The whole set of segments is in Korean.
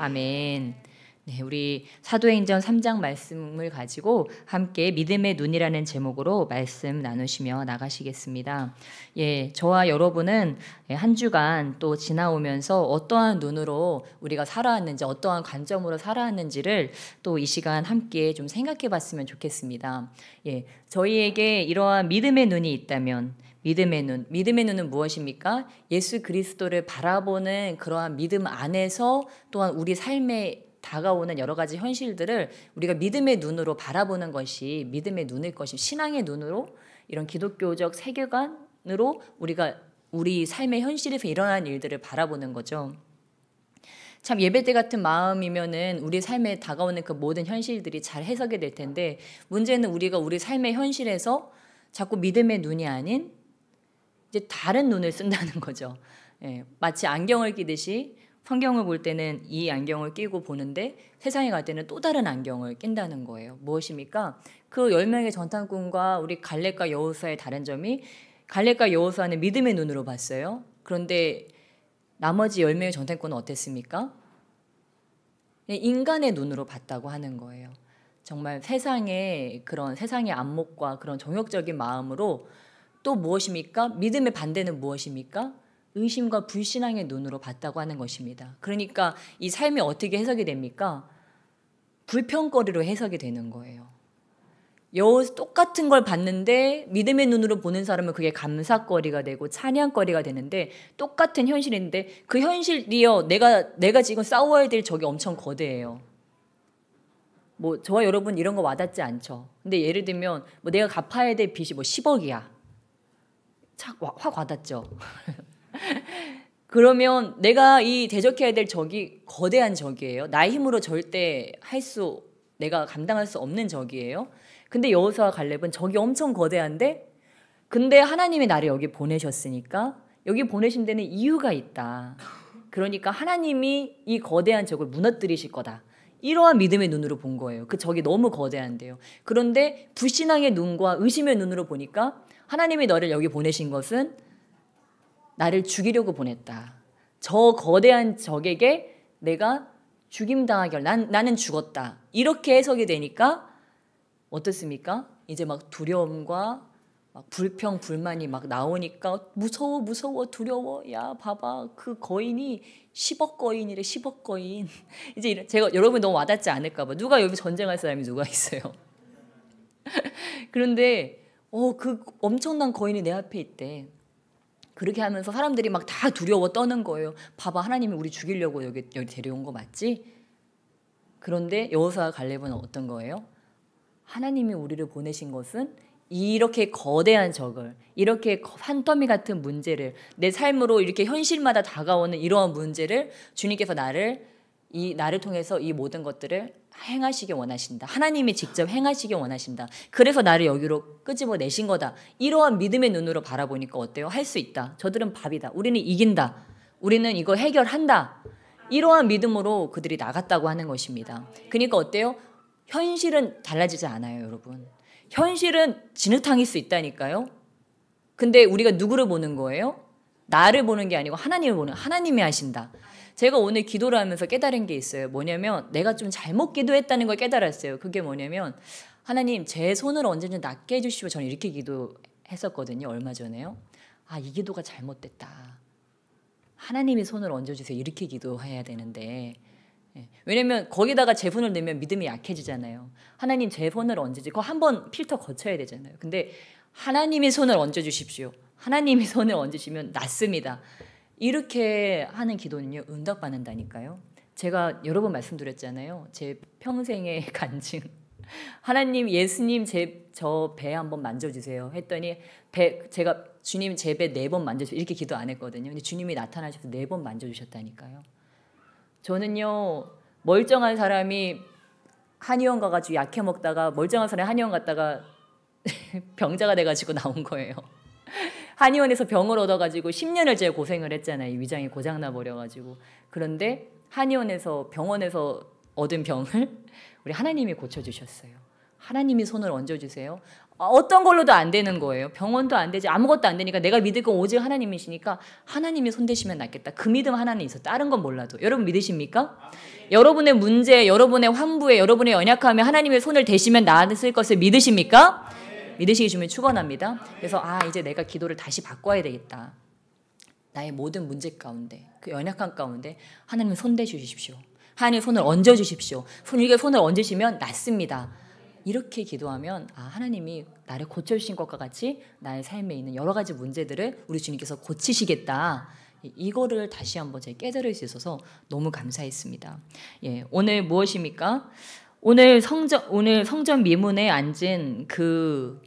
아멘. 네, 우리 사도행전 3장 말씀을 가지고 함께 믿음의 눈이라는 제목으로 말씀 나누시며 나가시겠습니다. 예, 저와 여러분은 한 주간 또 지나오면서 어떠한 눈으로 우리가 살아왔는지, 어떠한 관점으로 살아왔는지를 또 이 시간 함께 좀 생각해 봤으면 좋겠습니다. 예, 저희에게 이러한 믿음의 눈이 있다면 믿음의 눈은 무엇입니까? 예수 그리스도를 바라보는 그러한 믿음 안에서 또한 우리 삶에 다가오는 여러 가지 현실들을 우리가 믿음의 눈으로 바라보는 것이 믿음의 눈일 것이 신앙의 눈으로 이런 기독교적 세계관으로 우리가 우리 삶의 현실에서 일어나는 일들을 바라보는 거죠. 참 예배 때 같은 마음이면은 우리 삶에 다가오는 그 모든 현실들이 잘 해석이 될 텐데 문제는 우리가 우리 삶의 현실에서 자꾸 믿음의 눈이 아닌 이제 다른 눈을 쓴다는 거죠. 예, 마치 안경을 끼듯이 성경을 볼 때는 이 안경을 끼고 보는데 세상에 갈 때는 또 다른 안경을 낀다는 거예요. 무엇입니까? 그 10명의 전탐꾼과 우리 갈렙과 여호수아의 다른 점이 갈렙과 여호수아는 믿음의 눈으로 봤어요. 그런데 나머지 10명의 전탐꾼은 어땠습니까? 인간의 눈으로 봤다고 하는 거예요. 정말 세상의 안목과 그런 정욕적인 마음으로 또 무엇입니까? 믿음의 반대는 무엇입니까? 의심과 불신앙의 눈으로 봤다고 하는 것입니다. 그러니까 이 삶이 어떻게 해석이 됩니까? 불평거리로 해석이 되는 거예요. 똑같은 걸 봤는데 믿음의 눈으로 보는 사람은 그게 감사거리가 되고 찬양거리가 되는데 똑같은 현실인데 그 현실이요 내가 지금 싸워야 될 적이 엄청 거대해요. 뭐 저와 여러분 이런 거 와닿지 않죠. 근데 예를 들면 뭐 내가 갚아야 될 빚이 뭐 10억이야. 확 와닿죠. 그러면 내가 이 대적해야 될 적이 거대한 적이에요. 나의 힘으로 절대 내가 감당할 수 없는 적이에요. 근데 여호수아와 갈렙은 적이 엄청 거대한데 근데 하나님이 나를 여기 보내셨으니까 여기 보내신 데는 이유가 있다. 그러니까 하나님이 이 거대한 적을 무너뜨리실 거다. 이러한 믿음의 눈으로 본 거예요. 그 적이 너무 거대한데요. 그런데 불신앙의 눈과 의심의 눈으로 보니까 하나님이 너를 여기 보내신 것은 나를 죽이려고 보냈다. 저 거대한 적에게 내가 죽임당하게 나는 죽었다. 이렇게 해석이 되니까 어떻습니까? 이제 막 두려움과 막 불평, 불만이 막 나오니까 무서워, 두려워. 야, 봐봐. 그 거인이 10억 거인이래, 10억 거인. 이제 제가 여러분 너무 와닿지 않을까 봐. 누가 여기 전쟁할 사람이 누가 있어요? 그런데 그 엄청난 거인이 내 앞에 있대. 그렇게 하면서 사람들이 막 다 두려워 떠는 거예요. 봐봐, 하나님이 우리 죽이려고 여기 데려온 거 맞지? 그런데 여호수아와 갈렙은 어떤 거예요? 하나님이 우리를 보내신 것은 이렇게 거대한 적을, 이렇게 산더미 같은 문제를, 내 삶으로 이렇게 현실마다 다가오는 이러한 문제를 주님께서 나를 통해서 이 모든 것들을 행하시기 원하신다. 하나님이 직접 행하시기 원하신다. 그래서 나를 여기로 끄집어 내신 거다. 이러한 믿음의 눈으로 바라보니까 어때요? 할 수 있다. 저들은 밥이다. 우리는 이긴다. 우리는 이거 해결한다. 이러한 믿음으로 그들이 나갔다고 하는 것입니다. 그러니까 어때요? 현실은 달라지지 않아요, 여러분. 현실은 진흙탕일 수 있다니까요. 근데 우리가 누구를 보는 거예요? 나를 보는 게 아니고 하나님이 하신다. 제가 오늘 기도를 하면서 깨달은 게 있어요. 뭐냐면 내가 좀 잘못 기도했다는 걸 깨달았어요. 그게 뭐냐면 하나님 제 손을 언제든지 낫게 해주시고 저는 이렇게 기도했었거든요. 얼마 전에요. 이 기도가 잘못됐다. 하나님이 손을 얹어주세요. 이렇게 기도해야 되는데 왜냐면 거기다가 제 손을 넣으면 믿음이 약해지잖아요. 하나님 제 손을 얹으지 그거 한번 필터 거쳐야 되잖아요. 근데 하나님이 손을 얹어주십시오. 하나님이 손을 얹으시면 낫습니다. 이렇게 하는 기도는요 응답받는다니까요. 제가 여러 번 말씀드렸잖아요. 제 평생의 간증. 하나님, 예수님 저 배 한번 만져주세요 했더니 제가 주님 제 배 4번 만져주세요 이렇게 기도 안 했거든요. 근데 주님이 나타나셔서 4번 만져주셨다니까요. 저는요 멀쩡한 사람이 한의원 가가지고 약해 먹다가 멀쩡한 사람이 한의원 갔다가 병자가 돼가지고 나온 거예요. 한의원에서 병을 얻어가지고 10년을 제가 고생을 했잖아요. 위장이 고장나 버려가지고. 그런데 병원에서 얻은 병을 우리 하나님이 고쳐주셨어요. 하나님이 손을 얹어주세요. 어떤 걸로도 안 되는 거예요. 병원도 안 되지, 아무것도 안 되니까 내가 믿을 건 오직 하나님이시니까 하나님이 손 대시면 낫겠다. 그 믿음 하나는 있어. 다른 건 몰라도. 여러분 믿으십니까? 여러분의 문제, 여러분의 환부에, 여러분의 연약함에 하나님의 손을 대시면 나았을 것을 믿으십니까? 믿으시기 주면 축원합니다. 그래서 이제 내가 기도를 다시 바꿔야 되겠다. 나의 모든 문제 가운데, 그 연약함 가운데 하나님 손 대주십시오. 하나님 손을 얹어 주십시오. 이게 손을 얹으시면 낫습니다. 이렇게 기도하면 하나님이 나를 고쳐주신 것과 같이 나의 삶에 있는 여러 가지 문제들을 우리 주님께서 고치시겠다. 이거를 다시 한번 제가 깨달을 수 있어서 너무 감사했습니다. 예, 오늘 무엇입니까? 오늘 성전 미문에 앉은 그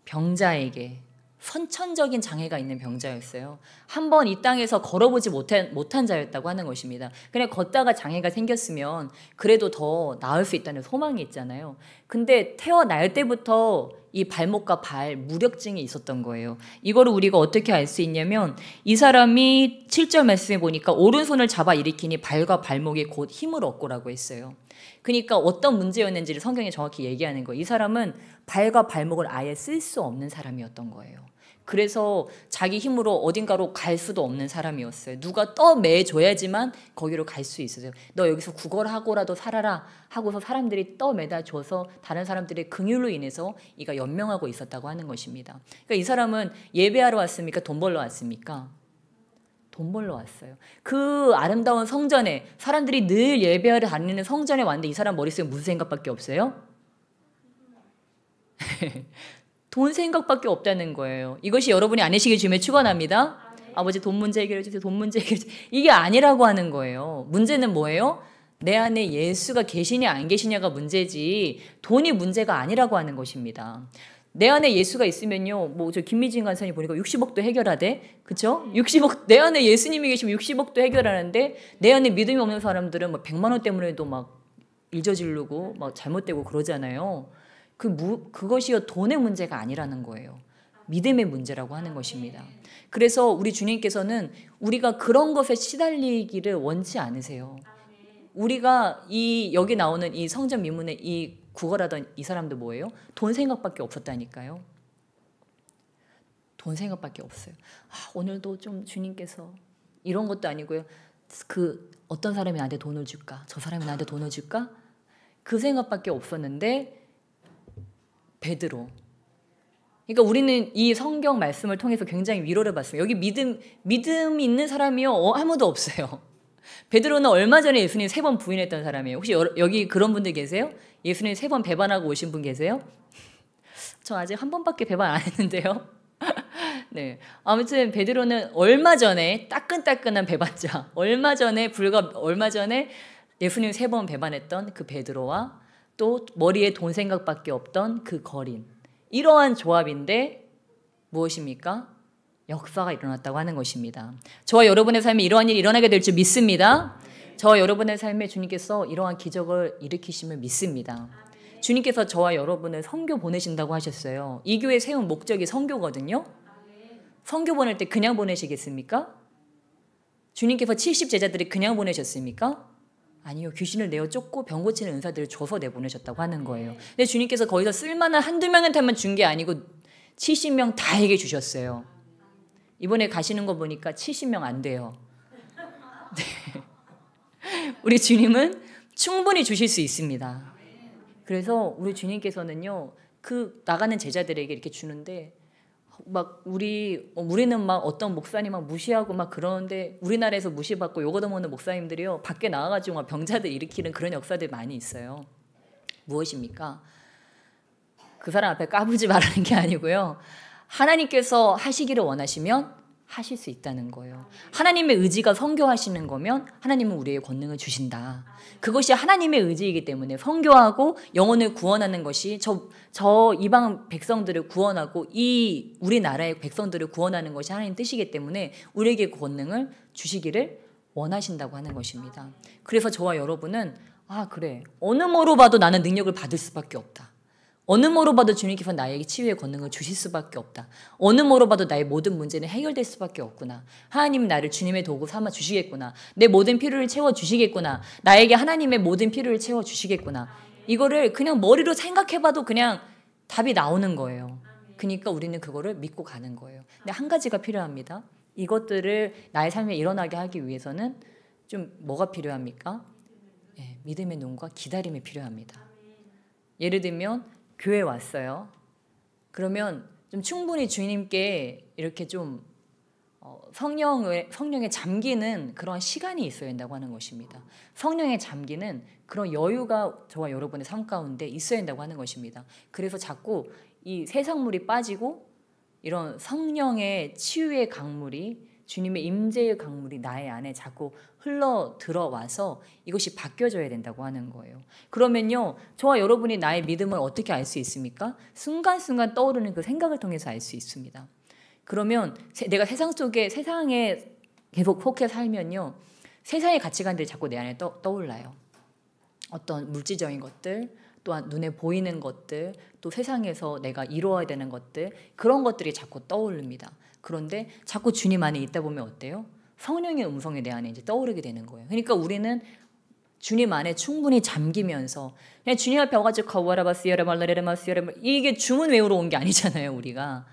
병자에게 선천적인 장애가 있는 병자였어요. 한번 이 땅에서 걸어보지 못한 자였다고 하는 것입니다. 그냥 걷다가 장애가 생겼으면 그래도 더 나을 수 있다는 소망이 있잖아요. 근데 태어날 때부터 이 발목과 발 무력증이 있었던 거예요. 이거를 우리가 어떻게 알 수 있냐면 이 사람이 7절 말씀에 보니까 오른손을 잡아 일으키니 발과 발목에 곧 힘을 얻고라고 했어요. 그러니까 어떤 문제였는지를 성경에 정확히 얘기하는 거예요. 이 사람은 발과 발목을 아예 쓸 수 없는 사람이었던 거예요. 그래서 자기 힘으로 어딘가로 갈 수도 없는 사람이었어요. 누가 떠매줘야지만 거기로 갈 수 있어요. 너 여기서 구걸하고라도 살아라 하고서 사람들이 떠매다줘서 다른 사람들의 긍휼로 인해서 이가 연명하고 있었다고 하는 것입니다. 그러니까 이 사람은 예배하러 왔습니까? 돈 벌러 왔습니까? 돈 벌러 왔어요. 그 아름다운 성전에 사람들이 늘 예배하러 다니는 성전에 왔는데 이 사람 머릿속에 무슨 생각밖에 없어요? 돈 생각밖에 없다는 거예요. 이것이 여러분이 아니시길 주님의 축원합니다. 아버지 돈 문제 해결해 주세요. 돈 문제 해결해 주세요. 이게 아니라고 하는 거예요. 문제는 뭐예요? 내 안에 예수가 계시냐 안 계시냐가 문제지 돈이 문제가 아니라고 하는 것입니다. 내 안에 예수가 있으면요, 저 김미진 간사님 보니까 60억도 해결하대, 그렇죠? 60억 내 안에 예수님이 계시면 60억도 해결하는데 내 안에 믿음이 없는 사람들은 100만 원 때문에도 막 일저지르고 막 잘못되고 그러잖아요. 그것이요 돈의 문제가 아니라는 거예요. 믿음의 문제라고 하는 것입니다. 그래서 우리 주님께서는 우리가 그런 것에 시달리기를 원치 않으세요. 우리가 여기 나오는 이 성전 미문에 이 구걸하던 이 사람도 뭐예요? 돈 생각밖에 없었다니까요. 돈 생각밖에 없어요. 오늘도 좀 주님께서 이런 것도 아니고요. 어떤 사람이 나한테 돈을 줄까? 저 사람이 나한테 돈을 줄까? 그 생각밖에 없었는데 베드로. 그러니까 우리는 이 성경 말씀을 통해서 굉장히 위로를 받습니다. 여기 믿음 있는 사람이요 아무도 없어요. 베드로는 얼마 전에 예수님 3번 부인했던 사람이에요. 혹시 여기 그런 분들 계세요? 예수님 3번 배반하고 오신 분 계세요? 저 아직 한 번밖에 배반 안 했는데요. 네, 아무튼 베드로는 얼마 전에 따끈따끈한 배반자, 얼마 전에 예수님 3번 배반했던 그 베드로와 또 머리에 돈 생각밖에 없던 그 거린, 이러한 조합인데 무엇입니까? 역사가 일어났다고 하는 것입니다. 저와 여러분의 삶에 이러한 일이 일어나게 될 줄 믿습니다. 저와 여러분의 삶에 주님께서 이러한 기적을 일으키심을 믿습니다. 주님께서 저와 여러분을 선교 보내신다고 하셨어요. 이 교회 세운 목적이 선교거든요. 선교 보낼 때 그냥 보내시겠습니까? 주님께서 70제자들이 그냥 보내셨습니까? 아니요. 귀신을 내어 쫓고 병 고치는 은사들을 줘서 내보내셨다고 하는 거예요. 근데 주님께서 거기서 쓸만한 한두 명한테만 준 게 아니고 70명 다에게 주셨어요. 이번에 가시는 거 보니까 70명 안 돼요. 네. 우리 주님은 충분히 주실 수 있습니다. 그래서 우리 주님께서는요, 나가는 제자들에게 이렇게 주는데 우리는 막 어떤 목사님 막 무시하고 막 그러는데 우리나라에서 무시받고 요거 먹는 목사님들이요 밖에 나와가지고 막 병자들 일으키는 그런 역사들 많이 있어요. 무엇입니까? 그 사람 앞에 까불지 말라는 게 아니고요. 하나님께서 하시기를 원하시면 하실 수 있다는 거예요. 하나님의 의지가 선교하시는 거면 하나님은 우리에게 권능을 주신다. 그것이 하나님의 의지이기 때문에 선교하고 영혼을 구원하는 것이 저 이방 백성들을 구원하고 이 우리나라의 백성들을 구원하는 것이 하나님 뜻이기 때문에 우리에게 권능을 주시기를 원하신다고 하는 것입니다. 그래서 저와 여러분은 그래, 어느 뭐로 봐도 나는 능력을 받을 수밖에 없다. 어느 뭐로 봐도 주님께서 나에게 치유의 권능을 주실 수밖에 없다. 어느 뭐로 봐도 나의 모든 문제는 해결될 수밖에 없구나. 하나님 나를 주님의 도구 삼아 주시겠구나. 내 모든 필요를 채워주시겠구나. 나에게 하나님의 모든 필요를 채워주시겠구나. 이거를 그냥 머리로 생각해봐도 그냥 답이 나오는 거예요. 그러니까 우리는 그거를 믿고 가는 거예요. 근데 한 가지가 필요합니다. 이것들을 나의 삶에 일어나게 하기 위해서는 좀 뭐가 필요합니까? 네, 믿음의 눈과 기다림이 필요합니다. 예를 들면 교회 왔어요. 그러면 좀 충분히 주님께 이렇게 좀 성령에 잠기는 그런 시간이 있어야 된다고 하는 것입니다. 성령에 잠기는 그런 여유가 저와 여러분의 삶 가운데 있어야 된다고 하는 것입니다. 그래서 자꾸 이 세상물이 빠지고 이런 성령의 치유의 강물이, 주님의 임재의 강물이 나의 안에 자꾸 흘러 들어와서 이것이 바뀌어져야 된다고 하는 거예요. 그러면요, 저와 여러분이 나의 믿음을 어떻게 알 수 있습니까? 순간순간 떠오르는 그 생각을 통해서 알 수 있습니다. 그러면 내가 세상에 계속 속해 살면요, 세상의 가치관들이 자꾸 내 안에 떠올라요. 어떤 물질적인 것들, 또한 눈에 보이는 것들, 또 세상에서 내가 이루어야 되는 것들, 그런 것들이 자꾸 떠오릅니다. 그런데 자꾸 주님 안에 있다 보면 어때요? 성령의 음성이 내 안에 이제 떠오르게 되는 거예요. 그러니까 우리는 주님 안에 충분히 잠기면서 그냥 주님 앞에 와가지고 이게 주문 외우러 온 게 아니잖아요, 우리가.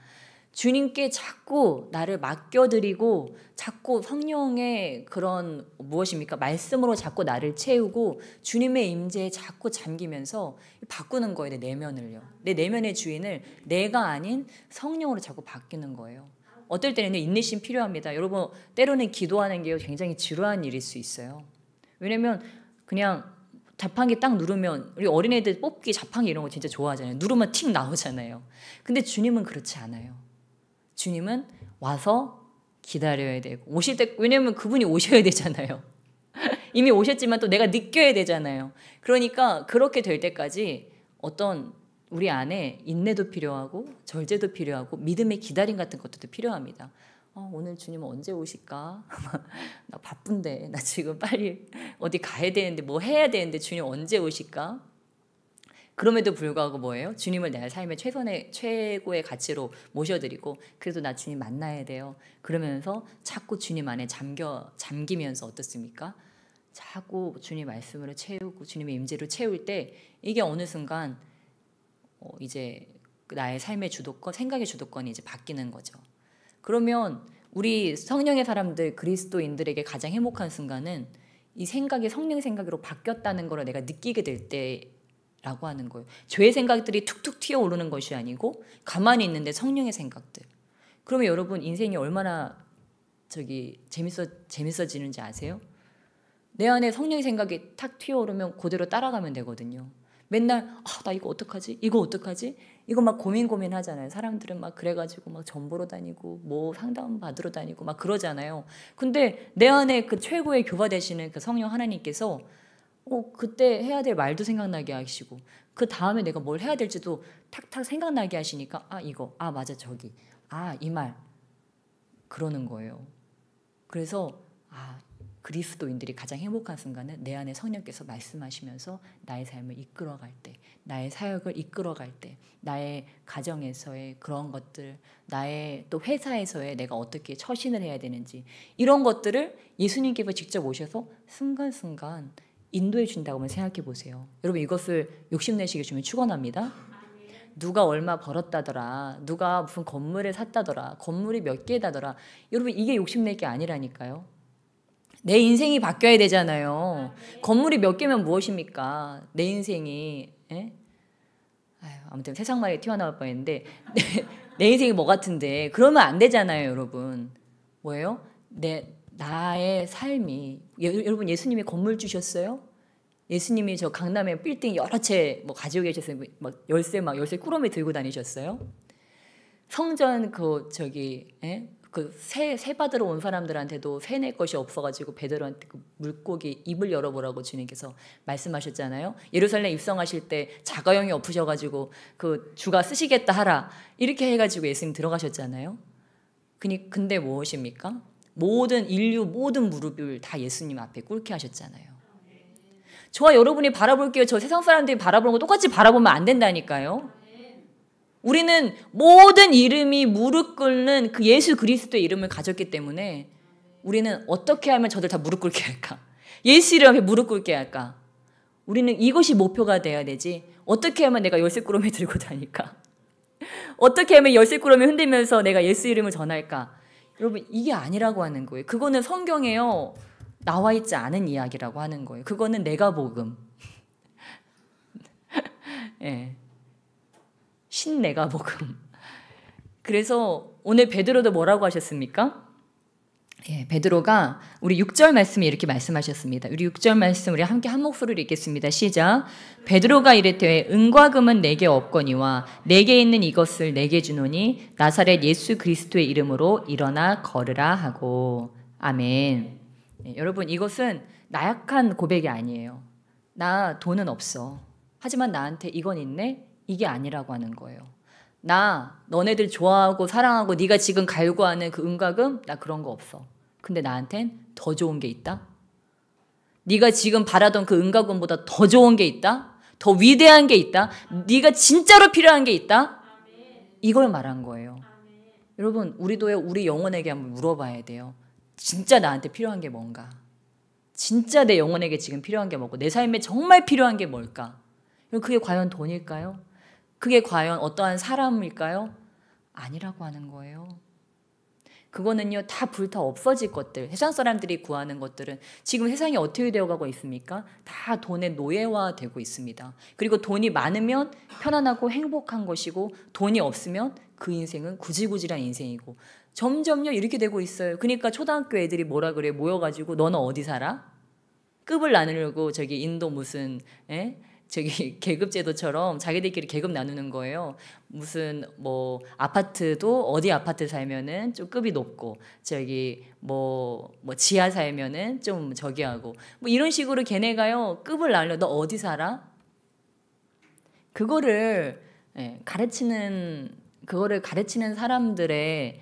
주님께 자꾸 나를 맡겨드리고 자꾸 성령의 그런 무엇입니까? 말씀으로 자꾸 나를 채우고 주님의 임재에 자꾸 잠기면서 바꾸는 거예요. 내 내면을요. 내 내면의 주인을 내가 아닌 성령으로 자꾸 바뀌는 거예요. 어떨 때는 인내심 필요합니다. 여러분, 때로는 기도하는 게 굉장히 지루한 일일 수 있어요. 왜냐면 그냥 자판기 딱 누르면, 우리 어린애들 뽑기 자판기 이런 거 진짜 좋아하잖아요. 누르면 틱 나오잖아요. 근데 주님은 그렇지 않아요. 주님은 와서 기다려야 되고 오실 때, 왜냐면 그분이 오셔야 되잖아요. 이미 오셨지만 또 내가 느껴야 되잖아요. 그러니까 그렇게 될 때까지 어떤 우리 안에 인내도 필요하고 절제도 필요하고 믿음의 기다림 같은 것도 필요합니다. 오늘 주님은 언제 오실까? 나 바쁜데, 나 지금 빨리 어디 가야 되는데, 뭐 해야 되는데 주님 언제 오실까? 그럼에도 불구하고 뭐예요? 주님을 내 삶의 최고의 가치로 모셔드리고, 그래도 나 주님 만나야 돼요. 그러면서 자꾸 주님 안에 잠기면서 어떻습니까? 자꾸 주님 말씀으로 채우고 주님의 임재로 채울 때 이게 어느 순간 이제 나의 삶의 주도권, 생각의 주도권이 이제 바뀌는 거죠. 그러면 우리 성령의 사람들, 그리스도인들에게 가장 행복한 순간은 이 생각이 성령의 생각으로 바뀌었다는 걸 내가 느끼게 될 때라고 하는 거예요. 죄의 생각들이 툭툭 튀어오르는 것이 아니고 가만히 있는데 성령의 생각들. 그러면 여러분, 인생이 얼마나 재밌어지는지 아세요? 내 안에 성령의 생각이 탁 튀어오르면 그대로 따라가면 되거든요. 맨날 나 이거 어떡하지? 이거 어떡하지? 이거 막 고민하잖아요. 사람들은 막 그래가지고 막 전 보러 다니고 뭐 상담 받으러 다니고 막 그러잖아요. 근데 내 안에 그 최고의 교바 되시는 그 성령 하나님께서 그때 해야 될 말도 생각나게 하시고, 그 다음에 내가 뭘 해야 될지도 탁탁 생각나게 하시니까 이거, 맞아, 저기, 이 말, 그러는 거예요. 그래서 그리스도인들이 가장 행복한 순간은 내 안에 성령께서 말씀하시면서 나의 삶을 이끌어갈 때, 나의 사역을 이끌어갈 때, 나의 가정에서의 그런 것들, 나의 또 회사에서의 내가 어떻게 처신을 해야 되는지, 이런 것들을 예수님께서 직접 오셔서 순간순간 인도해 준다고 한번 생각해 보세요. 여러분, 이것을 욕심내시기 주면 축원합니다. 누가 얼마 벌었다더라, 누가 무슨 건물을 샀다더라, 건물이 몇 개다더라, 여러분, 이게 욕심낼 게 아니라니까요. 내 인생이 바뀌어야 되잖아요. 건물이 몇 개면 무엇입니까? 내 인생이. 아무튼 세상 말이 튀어나올 뻔했는데 내 인생이 뭐 같은데, 그러면 안 되잖아요, 여러분. 뭐예요? 나의 삶이, 여러분, 예수님이 건물 주셨어요? 예수님이 저 강남에 빌딩 여러 채 가지고 계셨어요? 막 열쇠 꾸러미 들고 다니셨어요? 성전 새 받으러 온 사람들한테도 새 낼 것이 없어가지고 베드로한테 그 물고기 입을 열어보라고 주님께서 말씀하셨잖아요. 예루살렘 입성하실 때 자가용이 엎으셔가지고 그 주가 쓰시겠다 하라, 이렇게 해가지고 예수님 들어가셨잖아요. 근데 무엇입니까? 인류 모든 무릎을 다 예수님 앞에 꿇게 하셨잖아요. 저와 여러분이 바라볼게요. 저 세상 사람들이 바라보는 거 똑같이 바라보면 안 된다니까요. 우리는 모든 이름이 무릎 꿇는 그 예수 그리스도의 이름을 가졌기 때문에 우리는 어떻게 하면 저들 다 무릎 꿇게 할까? 예수 이름 앞에 무릎 꿇게 할까? 우리는 이것이 목표가 돼야 되지. 어떻게 하면 내가 열쇠꾸러미 들고 다닐까? 어떻게 하면 열쇠꾸러미 흔들면서 내가 예수 이름을 전할까? 여러분, 이게 아니라고 하는 거예요. 그거는 성경에요 나와 있지 않은 이야기라고 하는 거예요. 그거는 내가 복음. 예. 신내가 복음. 그래서 오늘 베드로도 뭐라고 하셨습니까? 예, 베드로가 우리 6절 말씀에 이렇게 말씀하셨습니다. 우리 6절 말씀 우리 함께 한 목소리로 읽겠습니다. 시작. 베드로가 이르되 은과 금은 내게 없거니와 내게 있는 이것을 내게 주노니 나사렛 예수 그리스도의 이름으로 일어나 걸으라 하고. 아멘. 예, 여러분, 이것은 나약한 고백이 아니에요. 나 돈은 없어. 하지만 나한테 이건 있네? 이게 아니라고 하는 거예요. 나 너네들 좋아하고 사랑하고 네가 지금 갈구하는 그 은과 금, 나 그런 거 없어. 근데 나한텐 더 좋은 게 있다? 네가 지금 바라던 그 은과 금보다 더 좋은 게 있다? 더 위대한 게 있다? 네가 진짜로 필요한 게 있다? 이걸 말한 거예요. 여러분, 우리도 우리 영혼에게 한번 물어봐야 돼요. 진짜 나한테 필요한 게 뭔가? 진짜 내 영혼에게 지금 필요한 게 뭐고 내 삶에 정말 필요한 게 뭘까? 그게 과연 돈일까요? 그게 과연 어떠한 사람일까요? 아니라고 하는 거예요. 그거는요, 다 불타 없어질 것들, 세상 사람들이 구하는 것들은 지금 세상이 어떻게 되어가고 있습니까? 다 돈의 노예화 되고 있습니다. 그리고 돈이 많으면 편안하고 행복한 것이고 돈이 없으면 그 인생은 구질구질한 인생이고 점점요 이렇게 되고 있어요. 그러니까 초등학교 애들이 뭐라 그래? 모여가지고 너는 어디 살아? 급을 나누려고 저기 인도 무슨 저기 계급제도처럼 자기들끼리 계급 나누는 거예요. 무슨 뭐 아파트도 어디 아파트 살면은 좀 급이 높고 저기 뭐 지하 살면은 좀 저기 하고 뭐 이런 식으로 걔네가요 급을 나누려. 너 어디 살아? 그거를 가르치는 사람들의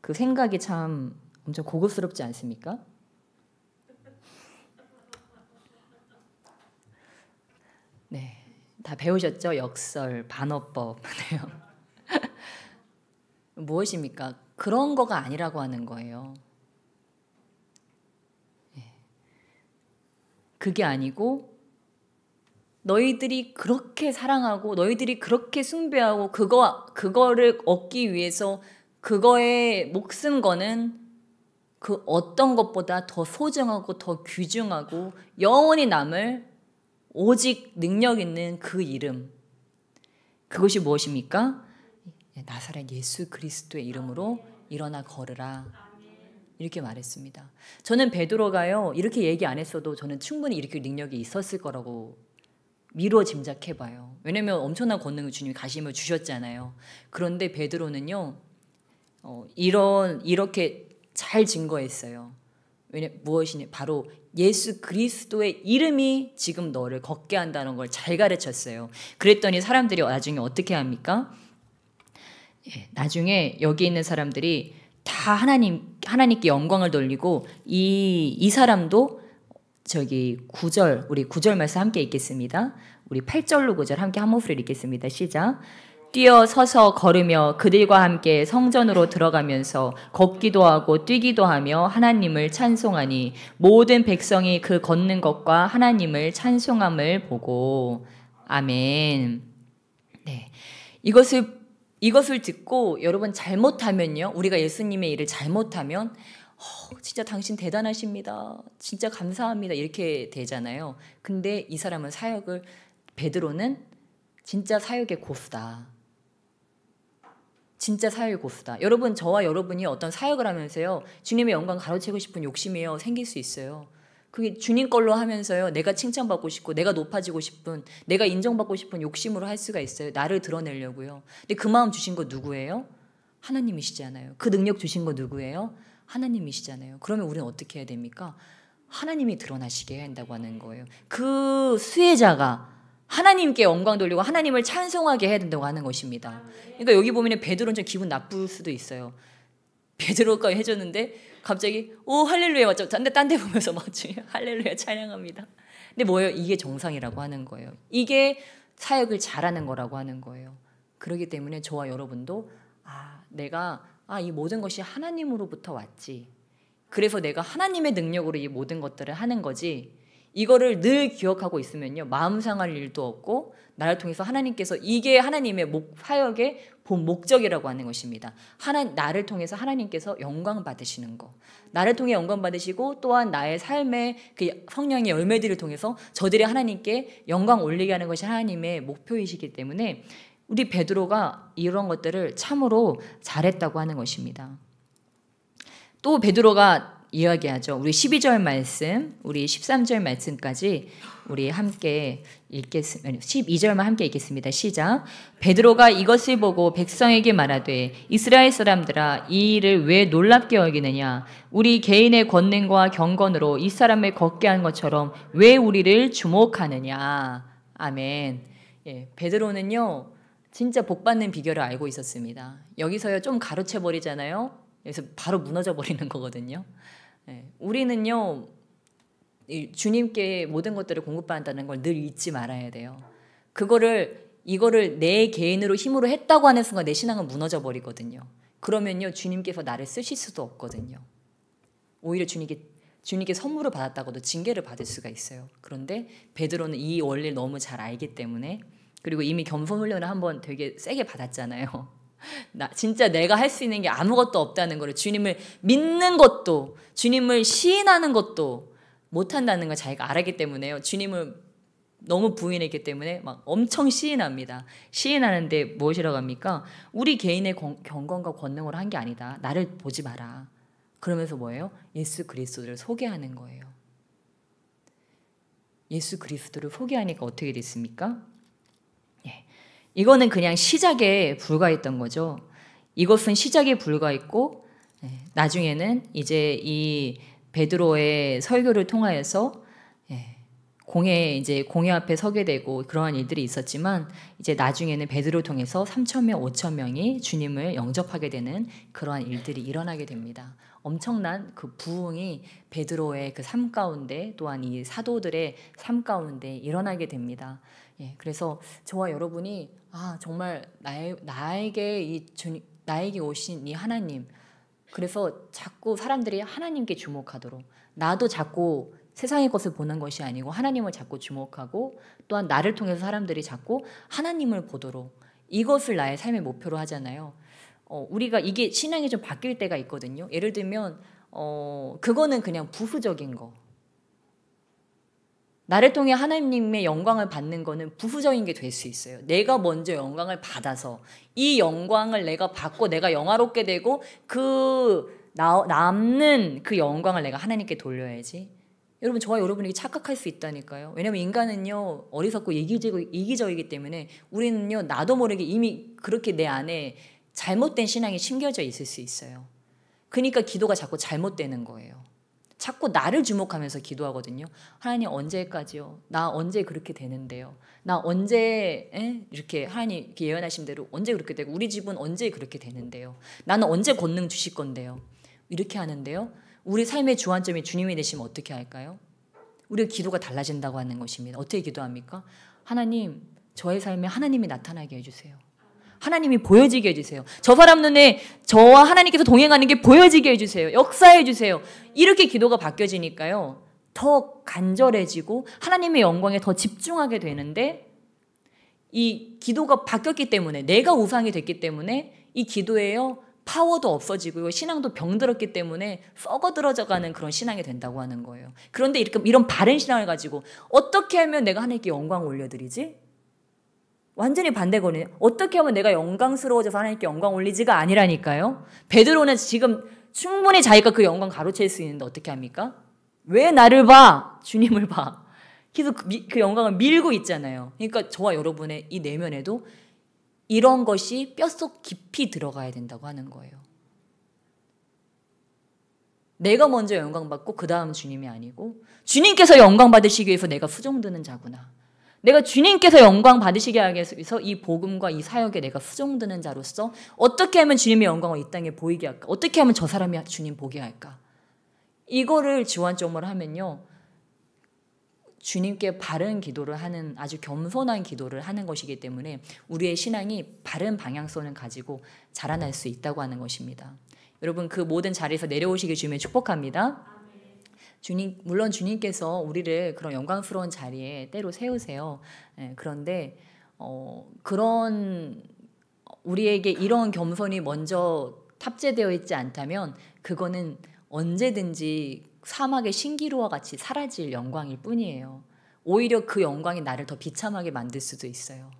그 생각이 참 엄청 고급스럽지 않습니까? 네, 다 배우셨죠? 역설, 반어법. 무엇입니까? 그런 거가 아니라고 하는 거예요. 그게 아니고 너희들이 그렇게 사랑하고 너희들이 그렇게 숭배하고 그거를 얻기 위해서 그거에 목숨 거는 그 어떤 것보다 더 소중하고 더 귀중하고 영원히 남을 오직 능력 있는 그 이름, 그것이 무엇입니까? 나사렛 예수 그리스도의 이름으로 일어나 걸으라, 이렇게 말했습니다. 저는 베드로가요 이렇게 얘기 안 했어도 저는 충분히 이렇게 능력이 있었을 거라고 미루어 짐작해봐요. 왜냐면 엄청난 권능을 주님이 가심을 주셨잖아요. 그런데 베드로는요 이렇게 잘 증거했어요. 무엇이냐? 바로 예수 그리스도의 이름이 지금 너를 걷게 한다는 걸 잘 가르쳤어요. 그랬더니 사람들이 나중에 어떻게 합니까? 나중에 여기 있는 사람들이 다 하나님께 영광을 돌리고 이 사람도 저기 9절, 우리 9절 말씀 함께 읽겠습니다. 우리 8절로 9절 함께 한 목소리로 읽겠습니다. 시작. 뛰어 서서 걸으며 그들과 함께 성전으로 들어가면서 걷기도 하고 뛰기도 하며 하나님을 찬송하니 모든 백성이 그 걷는 것과 하나님을 찬송함을 보고. 아멘. 네, 이것을 듣고 여러분 잘못하면요, 우리가 예수님의 일을 잘못하면 진짜 당신 대단하십니다, 진짜 감사합니다 이렇게 되잖아요. 근데 이 사람은 베드로는 진짜 사역의 고수다. 진짜 사역의 고수다. 여러분, 저와 여러분이 어떤 사역을 하면서요 주님의 영광 가로채고 싶은 욕심이요 생길 수 있어요. 그게 주님 걸로 하면서요 내가 칭찬받고 싶고 내가 높아지고 싶은, 내가 인정받고 싶은 욕심으로 할 수가 있어요. 나를 드러내려고요. 근데 그 마음 주신 거 누구예요? 하나님이시잖아요. 그 능력 주신 거 누구예요? 하나님이시잖아요. 그러면 우리는 어떻게 해야 됩니까? 하나님이 드러나시게 해야 한다고 하는 거예요. 그 수혜자가 하나님께 영광 돌리고 하나님을 찬송하게 해야 된다고 하는 것입니다. 그러니까 여기 보면 베드로는 좀 기분 나쁠 수도 있어요. 베드로가 해줬는데 갑자기 오 할렐루야 맞죠? 근데 딴 데 보면서 막 할렐루야 찬양합니다. 근데 뭐예요? 이게 정상이라고 하는 거예요. 이게 사역을 잘하는 거라고 하는 거예요. 그렇기 때문에 저와 여러분도 내가 이 모든 것이 하나님으로부터 왔지. 그래서 내가 하나님의 능력으로 이 모든 것들을 하는 거지. 이거를 늘 기억하고 있으면요, 마음 상할 일도 없고 나를 통해서 하나님께서, 이게 하나님의 사역의 본 목적이라고 하는 것입니다. 나를 통해서 하나님께서 영광 받으시는 거, 나를 통해 영광 받으시고 또한 나의 삶의 그 성령의 열매들을 통해서 저들이 하나님께 영광 올리게 하는 것이 하나님의 목표이시기 때문에 우리 베드로가 이런 것들을 참으로 잘했다고 하는 것입니다. 또 베드로가 이야기하죠. 우리 12절 말씀, 우리 13절 말씀까지 우리 함께 읽겠습니다. 12절만 함께 읽겠습니다. 시작. 베드로가 이것을 보고 백성에게 말하되 이스라엘 사람들아, 이 일을 왜 놀랍게 여기느냐? 우리 개인의 권능과 경건으로 이 사람을 걷게 한 것처럼 왜 우리를 주목하느냐? 아멘. 예, 베드로는요 진짜 복받는 비결을 알고 있었습니다. 여기서요 좀 가로채 버리잖아요. 그래서 바로 무너져 버리는 거거든요. 네, 우리는요 주님께 모든 것들을 공급받는다는 걸 늘 잊지 말아야 돼요. 이거를 내 개인으로 힘으로 했다고 하는 순간 내 신앙은 무너져 버리거든요. 그러면요 주님께서 나를 쓰실 수도 없거든요. 오히려 주님께 선물을 받았다고도 징계를 받을 수가 있어요. 그런데 베드로는 이 원리를 너무 잘 알기 때문에, 그리고 이미 겸손 훈련을 한번 되게 세게 받았잖아요. 진짜 내가 할 수 있는 게 아무것도 없다는 거를, 주님을 믿는 것도 주님을 시인하는 것도 못한다는 걸 자기가 알았기 때문에요. 주님을 너무 부인했기 때문에 막 엄청 시인합니다. 시인하는데 무엇이라고 합니까? 우리 개인의 경건과 권능으로 한 게 아니다. 나를 보지 마라. 그러면서 뭐예요? 예수 그리스도를 소개하는 거예요. 예수 그리스도를 소개하니까 어떻게 됐습니까? 이거는 그냥 시작에 불과했던 거죠. 이것은 시작에 불과했고, 나중에는 이제 이 베드로의 설교를 통하여서 공회 앞에 서게 되고 그러한 일들이 있었지만, 이제 나중에는 베드로를 통해서 3,000명, 5,000명이 주님을 영접하게 되는 그러한 일들이 일어나게 됩니다. 엄청난 그 부흥이 베드로의 그 삶 가운데, 또한 이 사도들의 삶 가운데 일어나게 됩니다. 그래서 저와 여러분이 정말 나에게 오신 이 하나님, 그래서 자꾸 사람들이 하나님께 주목하도록, 나도 자꾸 세상의 것을 보는 것이 아니고 하나님을 자꾸 주목하고, 또한 나를 통해서 사람들이 자꾸 하나님을 보도록, 이것을 나의 삶의 목표로 하잖아요. 우리가 이게 신앙이 좀 바뀔 때가 있거든요. 예를 들면 그거는 그냥 부수적인 거, 나를 통해 하나님의 영광을 받는 거는 부수적인 게 될 수 있어요. 내가 먼저 영광을 받아서 이 영광을 내가 받고 내가 영화롭게 되고 남는 그 영광을 내가 하나님께 돌려야지. 여러분, 저와 여러분에게 착각할 수 있다니까요. 왜냐하면 인간은요 어리석고 이기적이기 때문에 우리는요 나도 모르게 이미 그렇게 내 안에 잘못된 신앙이 심겨져 있을 수 있어요. 그러니까 기도가 자꾸 잘못되는 거예요. 자꾸 나를 주목하면서 기도하거든요. 하나님 언제까지요? 나 언제 그렇게 되는데요? 나 언제 이렇게 하나님 이렇게 예언하신 대로 언제 그렇게 되고, 우리 집은 언제 그렇게 되는데요? 나는 언제 권능 주실 건데요? 이렇게 하는데요. 우리 삶의 주안점이 주님이 되시면 어떻게 할까요? 우리가 기도가 달라진다고 하는 것입니다. 어떻게 기도합니까? 하나님, 저의 삶에 하나님이 나타나게 해주세요. 하나님이 보여지게 해주세요. 저 사람 눈에 저와 하나님께서 동행하는 게 보여지게 해주세요. 역사해 주세요. 이렇게 기도가 바뀌어지니까요 더 간절해지고 하나님의 영광에 더 집중하게 되는데, 이 기도가 바뀌었기 때문에, 내가 우상이 됐기 때문에 이 기도에요 파워도 없어지고 신앙도 병들었기 때문에 썩어들어져가는 그런 신앙이 된다고 하는 거예요. 그런데 이런 바른 신앙을 가지고 어떻게 하면 내가 하나님께 영광을 올려드리지? 완전히 반대거든요. 어떻게 하면 내가 영광스러워져서 하나님께 영광 올리지가 아니라니까요. 베드로는 지금 충분히 자기가 그 영광 가로챌 수 있는데 어떻게 합니까? 왜 나를 봐? 주님을 봐. 계속 그 영광을 밀고 있잖아요. 그러니까 저와 여러분의 이 내면에도 이런 것이 뼛속 깊이 들어가야 된다고 하는 거예요. 내가 먼저 영광 받고 그 다음 주님이 아니고, 주님께서 영광 받으시기 위해서 내가 수종드는 자구나. 내가 주님께서 영광 받으시게 하기 위해서 이 복음과 이 사역에 내가 수종드는 자로서 어떻게 하면 주님의 영광을 이 땅에 보이게 할까? 어떻게 하면 저 사람이 주님 보게 할까? 이거를 지원점으로 하면요 주님께 바른 기도를 하는, 아주 겸손한 기도를 하는 것이기 때문에 우리의 신앙이 바른 방향성을 가지고 자라날 수 있다고 하는 것입니다. 여러분, 그 모든 자리에서 내려오시길 주님의 축복합니다. 물론 주님께서 우리를 그런 영광스러운 자리에 때로 세우세요. 그런데 그런 우리에게 이런 겸손이 먼저 탑재되어 있지 않다면 그거는 언제든지 사막의 신기루와 같이 사라질 영광일 뿐이에요. 오히려 그 영광이 나를 더 비참하게 만들 수도 있어요.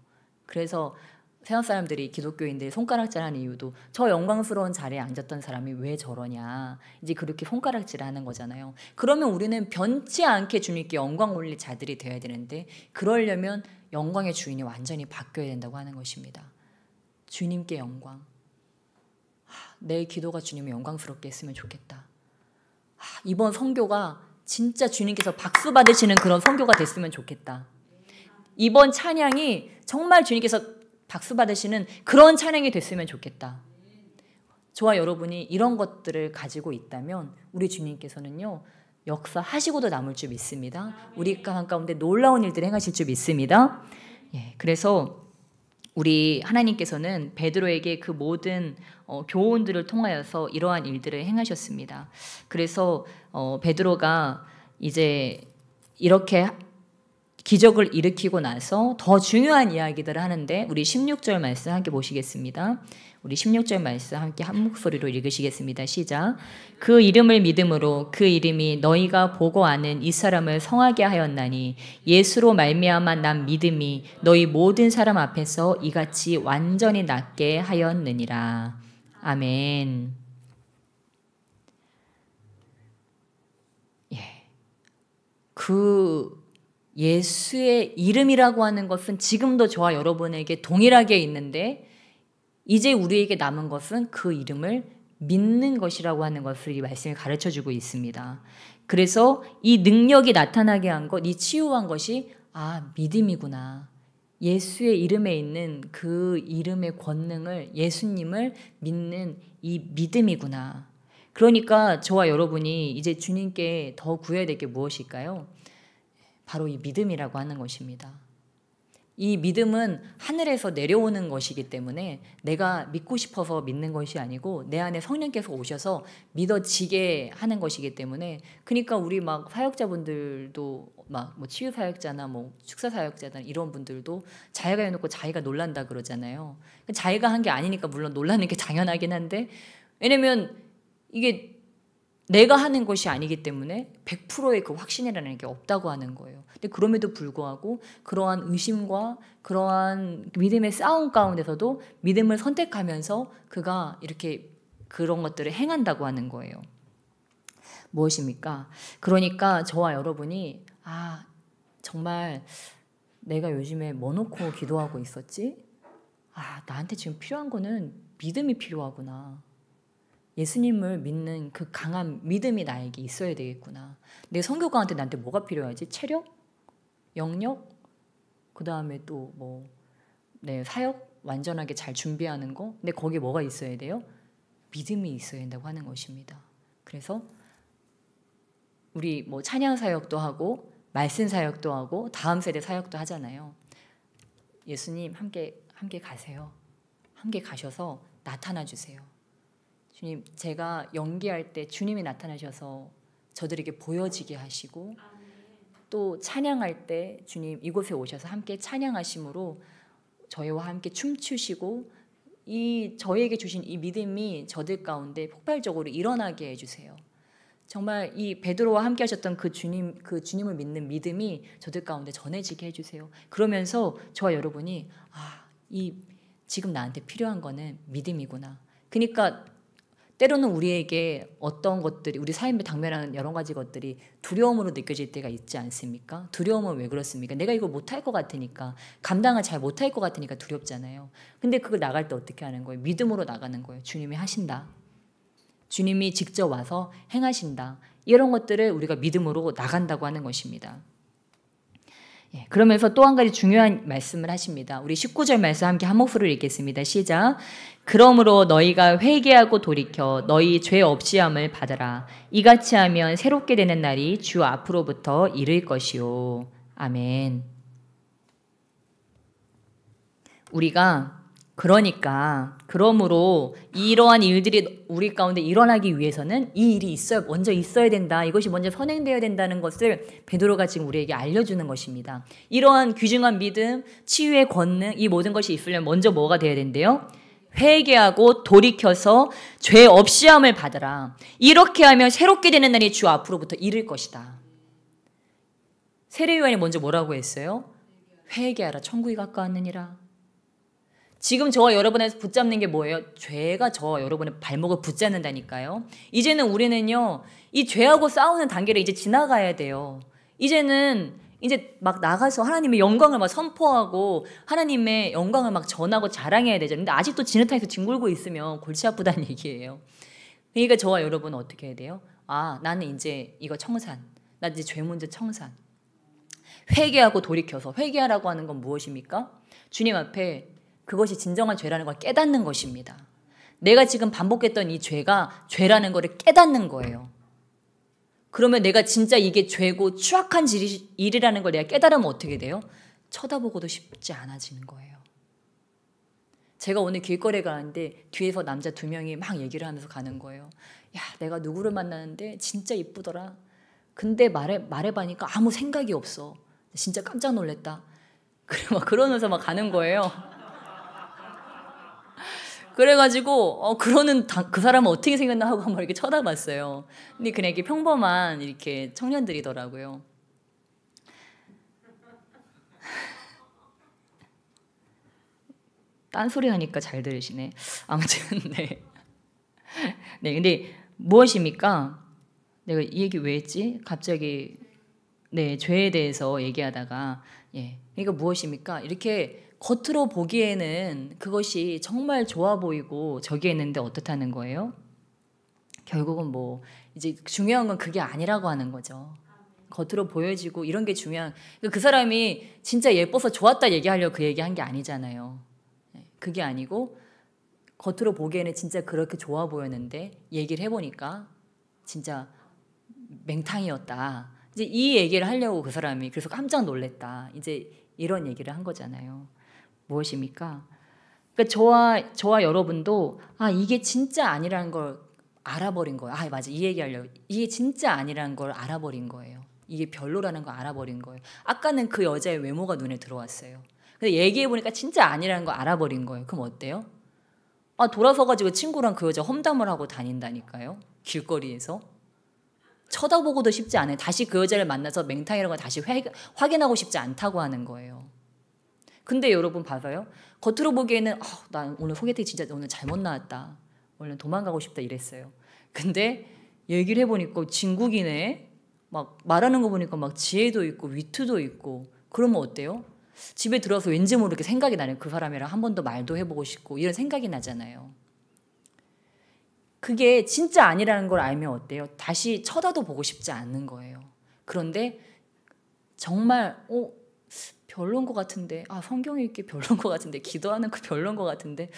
그래서 세상 사람들이, 기독교인들이 손가락질하는 이유도 저 영광스러운 자리에 앉았던 사람이 왜 저러냐, 이제 그렇게 손가락질하는 거잖아요. 그러면 우리는 변치 않게 주님께 영광 올릴 자들이 되어야 되는데, 그러려면 영광의 주인이 완전히 바뀌어야 된다고 하는 것입니다. 주님께 영광. 내 기도가 주님의 영광스럽게 했으면 좋겠다. 이번 선교가 진짜 주님께서 박수 받으시는 그런 선교가 됐으면 좋겠다. 이번 찬양이 정말 주님께서 박수 받으시는 그런 찬양이 됐으면 좋겠다. 저와 여러분이 이런 것들을 가지고 있다면 우리 주님께서는요, 역사하시고도 남을 줄 믿습니다. 우리 가운데 놀라운 일들을 행하실 줄 믿습니다. 그래서 우리 하나님께서는 베드로에게 그 모든 교훈들을 통하여서 이러한 일들을 행하셨습니다. 그래서 베드로가 이제 이렇게 기적을 일으키고 나서 더 중요한 이야기들을 하는데, 우리 16절 말씀 함께 보시겠습니다. 우리 16절 말씀 함께 한 목소리로 읽으시겠습니다. 시작. 그 이름을 믿음으로 그 이름이 너희가 보고 아는 이 사람을 성하게 하였나니 예수로 말미암아 난 믿음이 너희 모든 사람 앞에서 이같이 완전히 낫게 하였느니라. 아멘. 그 예수의 이름이라고 하는 것은 지금도 저와 여러분에게 동일하게 있는데, 이제 우리에게 남은 것은 그 이름을 믿는 것이라고 하는 것을 이 말씀이 가르쳐주고 있습니다. 그래서 이 능력이 나타나게 한 것, 이 치유한 것이 믿음이구나. 예수의 이름에 있는 그 이름의 권능을, 예수님을 믿는 이 믿음이구나. 그러니까 저와 여러분이 이제 주님께 더 구해야 될 게 무엇일까요? 바로 이 믿음이라고 하는 것입니다. 이 믿음은 하늘에서 내려오는 것이기 때문에 내가 믿고 싶어서 믿는 것이 아니고 내 안에 성령께서 오셔서 믿어지게 하는 것이기 때문에, 그러니까 우리 막 사역자분들도 막 뭐 치유 사역자나 뭐 축사 사역자나 이런 분들도 자기가 해놓고 자기가 놀란다 그러잖아요. 자기가 한 게 아니니까 물론 놀라는 게 당연하긴 한데, 왜냐면 이게 내가 하는 것이 아니기 때문에 100%의 그 확신이라는 게 없다고 하는 거예요. 근데 그럼에도 불구하고 그러한 의심과 그러한 믿음의 싸움 가운데서도 믿음을 선택하면서 그가 이렇게 그런 것들을 행한다고 하는 거예요. 무엇입니까? 그러니까 저와 여러분이 정말 내가 요즘에 뭐 놓고 기도하고 있었지? 나한테 지금 필요한 거는 믿음이 필요하구나. 예수님을 믿는 그 강한 믿음이 나에게 있어야 되겠구나. 내 선교가한테 나한테 뭐가 필요하지? 체력? 영역? 그 다음에 또 내 사역 완전하게 잘 준비하는 거? 근데 거기에 뭐가 있어야 돼요? 믿음이 있어야 된다고 하는 것입니다. 그래서 우리 찬양 사역도 하고 말씀 사역도 하고 다음 세대 사역도 하잖아요. 예수님 함께 가세요. 함께 가셔서 나타나 주세요. 주님, 제가 연기할 때 주님이 나타나셔서 저들에게 보여지게 하시고, 또 찬양할 때 주님 이곳에 오셔서 함께 찬양하심으로 저희와 함께 춤추시고, 이 저희에게 주신 이 믿음이 저들 가운데 폭발적으로 일어나게 해주세요. 정말 이 베드로와 함께 하셨던 그 주님을 믿는 믿음이 저들 가운데 전해지게 해주세요. 그러면서 저와 여러분이 지금 나한테 필요한 거는 믿음이구나. 그러니까 때로는 우리에게 어떤 것들이, 우리 삶에 당면하는 여러 가지 것들이 두려움으로 느껴질 때가 있지 않습니까? 두려움은 왜 그렇습니까? 내가 이거 못할 것 같으니까, 감당을 잘 못할 것 같으니까 두렵잖아요. 근데 그걸 나갈 때 어떻게 하는 거예요? 믿음으로 나가는 거예요. 주님이 하신다. 주님이 직접 와서 행하신다. 이런 것들을 우리가 믿음으로 나간다고 하는 것입니다. 그러면서 또 한 가지 중요한 말씀을 하십니다. 우리 19절 말씀 함께 한 목소리로 읽겠습니다. 시작. 그러므로 너희가 회개하고 돌이켜 너희 죄 없이함을 받으라. 이같이 하면 새롭게 되는 날이 주 앞으로부터 이를 것이요. 아멘. 우리가 그러므로 이러한 일들이 우리 가운데 일어나기 위해서는 이 일이 먼저 있어야 된다. 이것이 먼저 선행되어야 된다는 것을 베드로가 지금 우리에게 알려주는 것입니다. 이러한 귀중한 믿음, 치유의 권능, 이 모든 것이 있으려면 먼저 뭐가 돼야 된대요? 회개하고 돌이켜서 죄 없이함을 받으라. 이렇게 하면 새롭게 되는 날이 주 앞으로부터 이를 것이다. 세례요한이 먼저 뭐라고 했어요? 회개하라. 천국이 가까웠느니라. 지금 저와 여러분에서 붙잡는 게 뭐예요? 죄가 저와 여러분의 발목을 붙잡는다니까요. 이제는 우리는요, 이 죄하고 싸우는 단계를 이제 지나가야 돼요. 이제는 이제 막 나가서 하나님의 영광을 막 선포하고 하나님의 영광을 막 전하고 자랑해야 되죠. 근데 아직도 진흙탕에서 뒹굴고 있으면 골치 아프다는 얘기예요. 그러니까 저와 여러분은 어떻게 해야 돼요? 나는 이제 이거 청산. 나 이제 죄 문제 청산. 회개하고 돌이켜서. 회개하라고 하는 건 무엇입니까? 주님 앞에 그것이 진정한 죄라는 걸 깨닫는 것입니다. 내가 지금 반복했던 이 죄가 죄라는 것을 깨닫는 거예요. 그러면 내가 진짜 이게 죄고 추악한 일이라는 걸 내가 깨달으면 어떻게 돼요? 쳐다보고도 싶지 않아지는 거예요. 제가 오늘 길거리에 가는데 뒤에서 남자 2명이 막 얘기를 하면서 가는 거예요. 야, 내가 누구를 만나는데 진짜 이쁘더라. 근데 말해보니까 아무 생각이 없어. 진짜 깜짝 놀랐다. 그래 막 그러면서 막 가는 거예요. 그래가지고 그러는 그 사람은 어떻게 생겼나 하고 한번 이렇게 쳐다봤어요. 근데 그냥 이렇게 평범한 이렇게 청년들이더라고요. 딴소리 하니까 잘 들으시네. 아무튼 네. 네, 근데 무엇입니까? 내가 이 얘기 왜 했지? 갑자기 죄에 대해서 얘기하다가 그러니까 무엇입니까? 이렇게 겉으로 보기에는 그것이 정말 좋아 보이고 저기 했는데 어떻다는 거예요? 결국은 이제 중요한 건 그게 아니라고 하는 거죠. 겉으로 보여지고 이런 게 중요한, 그 사람이 진짜 예뻐서 좋았다 얘기하려고 그 얘기한 게 아니잖아요. 그게 아니고 겉으로 보기에는 진짜 그렇게 좋아 보였는데 얘기를 해보니까 진짜 맹탕이었다. 이제 이 얘기를 하려고 그 사람이 그래서 깜짝 놀랐다. 이제 이런 얘기를 한 거잖아요. 무엇입니까? 그러니까 저와 여러분도 이게 진짜 아니라는 걸 알아버린 거예요. 맞아. 이 얘기하려고. 이게 진짜 아니라는 걸 알아버린 거예요. 이게 별로라는 걸 알아버린 거예요. 아까는 그 여자의 외모가 눈에 들어왔어요. 근데 얘기해보니까 진짜 아니라는 걸 알아버린 거예요. 그럼 어때요? 돌아서가지고 친구랑 그 여자 험담을 하고 다닌다니까요. 길거리에서. 쳐다보고도 싶지 않아요. 다시 그 여자를 만나서 맹탕이라는 걸 다시 확인하고 싶지 않다고 하는 거예요. 근데 여러분 봐서요. 겉으로 보기에는 나 오늘 소개팅 진짜 오늘 잘못 나왔다. 오늘 도망가고 싶다 이랬어요. 근데 얘기를 해보니까 진국이네. 막 말하는 거 보니까 막 지혜도 있고 위트도 있고. 그러면 어때요? 집에 들어서 왠지 모르게 생각이 나네요. 그 사람이랑 한 번 더 말도 해보고 싶고 이런 생각이 나잖아요. 그게 진짜 아니라는 걸 알면 어때요? 다시 쳐다도 보고 싶지 않는 거예요. 그런데 정말 별론 것 같은데 성경 읽기 별론 것 같은데 기도하는 거 별론 것 같은데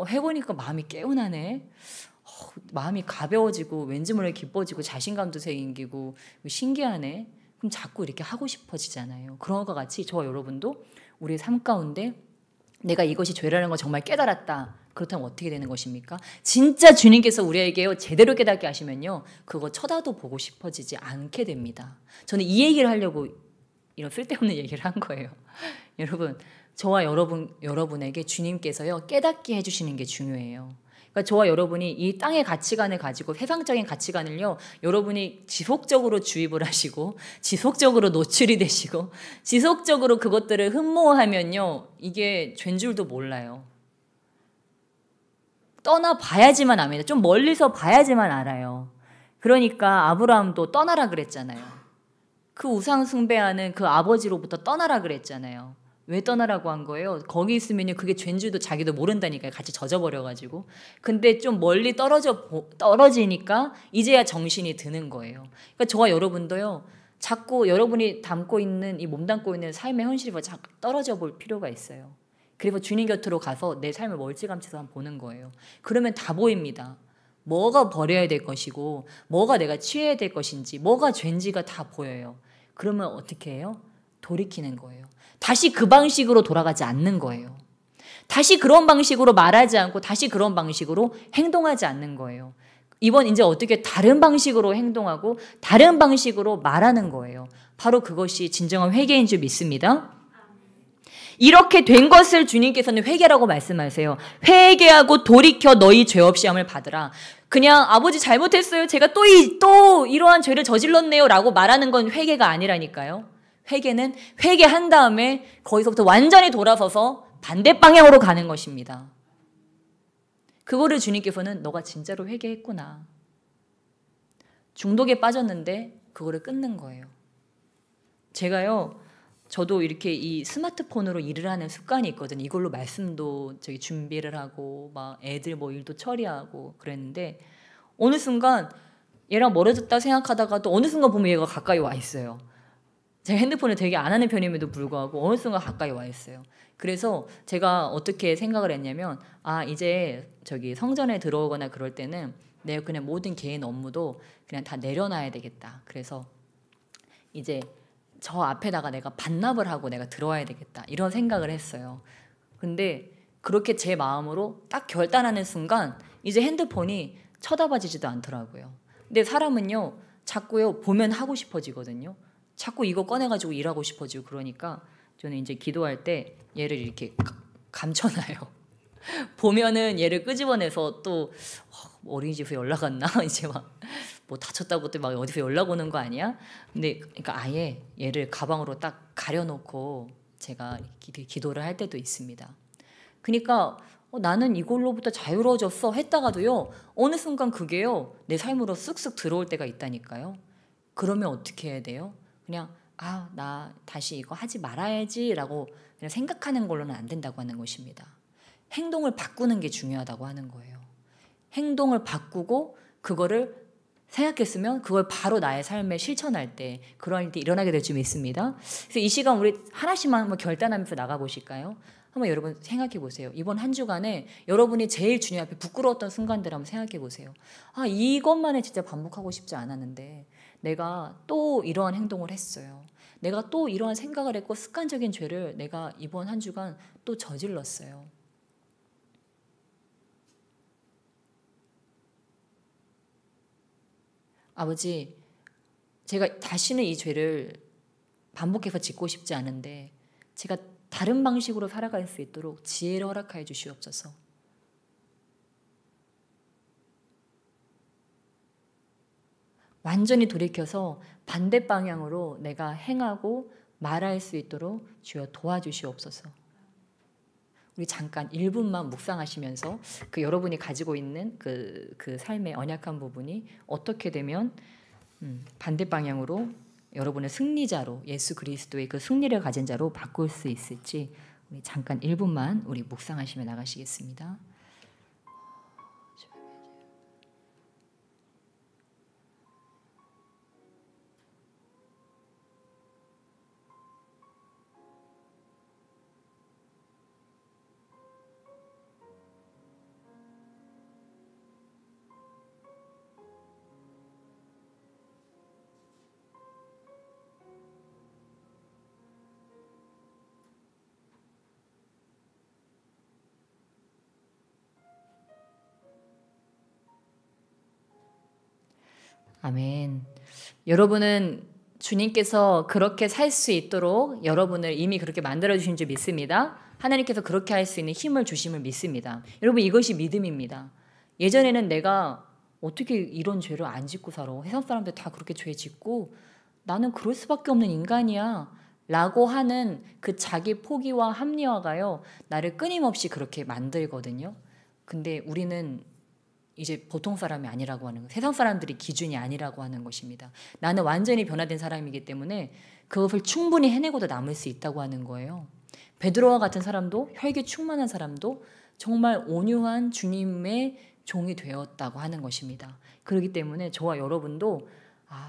해보니까 마음이 개운하네. 마음이 가벼워지고 왠지 모르게 기뻐지고 자신감도 생기고 신기하네. 그럼 자꾸 이렇게 하고 싶어지잖아요. 그런 것 같이 저와 여러분도 우리의 삶 가운데 내가 이것이 죄라는 걸 정말 깨달았다. 그렇다면 어떻게 되는 것입니까? 진짜 주님께서 우리에게요 제대로 깨닫게 하시면요 그거 쳐다도 보고 싶어지지 않게 됩니다. 저는 이 얘기를 하려고 이런 쓸데없는 얘기를 한 거예요. 여러분, 저와 여러분에게 주님께서요 깨닫게 해주시는 게 중요해요. 그러니까 저와 여러분이 이 땅의 가치관을 가지고 세상적인 가치관을요 여러분이 지속적으로 주입을 하시고 지속적으로 노출이 되시고 지속적으로 그것들을 흠모하면요 이게 죄인 줄도 몰라요. 떠나봐야지만 압니다. 좀 멀리서 봐야지만 알아요. 그러니까 아브라함도 떠나라 그랬잖아요. 그 우상 숭배하는 그 아버지로부터 떠나라 그랬잖아요. 왜 떠나라고 한 거예요? 거기 있으면 그게 죄인 줄도 자기도 모른다니까요. 같이 젖어버려가지고. 근데 좀 멀리 떨어지니까 이제야 정신이 드는 거예요. 그러니까 저와 여러분도요. 자꾸 여러분이 몸담고 있는 삶의 현실과 자꾸 떨어져 볼 필요가 있어요. 그리고 주님 곁으로 가서 내 삶을 멀찌감치서 한번 보는 거예요. 그러면 다 보입니다. 뭐가 버려야 될 것이고 뭐가 내가 취해야 될 것인지 뭐가 죄인지가 다 보여요. 그러면 어떻게 해요? 돌이키는 거예요. 다시 그 방식으로 돌아가지 않는 거예요. 다시 그런 방식으로 말하지 않고 다시 그런 방식으로 행동하지 않는 거예요. 이번 이제 어떻게 다른 방식으로 행동하고 다른 방식으로 말하는 거예요. 바로 그것이 진정한 회개인 줄 믿습니다. 이렇게 된 것을 주님께서는 회개라고 말씀하세요. 회개하고 돌이켜 너희 죄 없이 함을 받으라. 그냥 아버지 잘못했어요. 제가 또 이러한 죄를 저질렀네요 라고 말하는 건 회개가 아니라니까요. 회개는 회개한 다음에 거기서부터 완전히 돌아서서 반대 방향으로 가는 것입니다. 그거를 주님께서는 너가 진짜로 회개했구나. 중독에 빠졌는데 그거를 끊는 거예요. 제가요. 저도 이렇게 이 스마트폰으로 일을 하는 습관이 있거든요. 이걸로 말씀도 준비를 하고 막 애들 뭐 일도 처리하고 그랬는데 어느 순간 얘랑 멀어졌다 생각하다가도 어느 순간 보면 얘가 가까이 와 있어요. 제가 핸드폰을 되게 안 하는 편임에도 불구하고 어느 순간 가까이 와 있어요. 그래서 제가 어떻게 생각을 했냐면 이제 성전에 들어오거나 그럴 때는 내가 그냥 모든 개인 업무도 그냥 다 내려놔야 되겠다. 그래서 이제 저 앞에다가 내가 반납을 하고 내가 들어와야 되겠다. 이런 생각을 했어요. 근데 그렇게 제 마음으로 딱 결단하는 순간 이제 핸드폰이 쳐다봐지지도 않더라고요. 근데 사람은요. 자꾸요. 보면 하고 싶어지거든요. 자꾸 이거 꺼내가지고 일하고 싶어지고 그러니까 저는 이제 기도할 때 얘를 이렇게 감춰놔요. 보면은 얘를 끄집어내서 또 어린이집에서 연락 왔나? 이제 막 뭐 다쳤다고 또 막 어디서 연락 오는 거 아니야? 근데 그러니까 아예 얘를 가방으로 딱 가려놓고 제가 기도를 할 때도 있습니다. 그러니까 나는 이걸로부터 자유로워졌어 했다가도요. 어느 순간 그게요. 내 삶으로 쓱쓱 들어올 때가 있다니까요. 그러면 어떻게 해야 돼요? 그냥 나 다시 이거 하지 말아야지 라고 그냥 생각하는 걸로는 안 된다고 하는 것입니다. 행동을 바꾸는 게 중요하다고 하는 거예요. 행동을 바꾸고 그거를 생각했으면 그걸 바로 나의 삶에 실천할 때 그런 일이 일어나게 될 줄 믿습니다. 그래서 이 시간 우리 하나씩만 한번 결단하면서 나가보실까요? 한번 여러분 생각해 보세요. 이번 한 주간에 여러분이 제일 주님 앞에 부끄러웠던 순간들 한번 생각해 보세요. 이것만에 진짜 반복하고 싶지 않았는데 내가 또 이러한 행동을 했어요. 내가 또 이러한 생각을 했고 습관적인 죄를 내가 이번 한 주간 또 저질렀어요. 아버지, 제가 다시는 이 죄를 반복해서 짓고 싶지 않은데 제가 다른 방식으로 살아갈 수 있도록 지혜를 허락하여 주시옵소서. 완전히 돌이켜서 반대 방향으로 내가 행하고 말할 수 있도록 주여 도와주시옵소서. 우리 잠깐 1분만 묵상하시면서 여러분이 가지고 있는 그 삶의 언약한 부분이 어떻게 되면 반대 방향으로 여러분의 승리자로 예수 그리스도의 그 승리를 가진 자로 바꿀 수 있을지 우리 잠깐 1분만 우리 묵상하시며 나가시겠습니다. 아멘. 여러분은 주님께서 그렇게 살 수 있도록 여러분을 이미 그렇게 만들어주신 줄 믿습니다. 하나님께서 그렇게 할 수 있는 힘을 주심을 믿습니다. 여러분 이것이 믿음입니다. 예전에는 내가 어떻게 이런 죄를 안 짓고 살아? 세상 사람들 다 그렇게 죄 짓고 나는 그럴 수밖에 없는 인간이야 라고 하는 그 자기 포기와 합리화가요. 나를 끊임없이 그렇게 만들거든요. 근데 우리는 이제 보통 사람이 아니라고 하는 거, 세상 사람들이 기준이 아니라고 하는 것입니다. 나는 완전히 변화된 사람이기 때문에 그것을 충분히 해내고도 남을 수 있다고 하는 거예요. 베드로와 같은 사람도 혈기 충만한 사람도 정말 온유한 주님의 종이 되었다고 하는 것입니다. 그렇기 때문에 저와 여러분도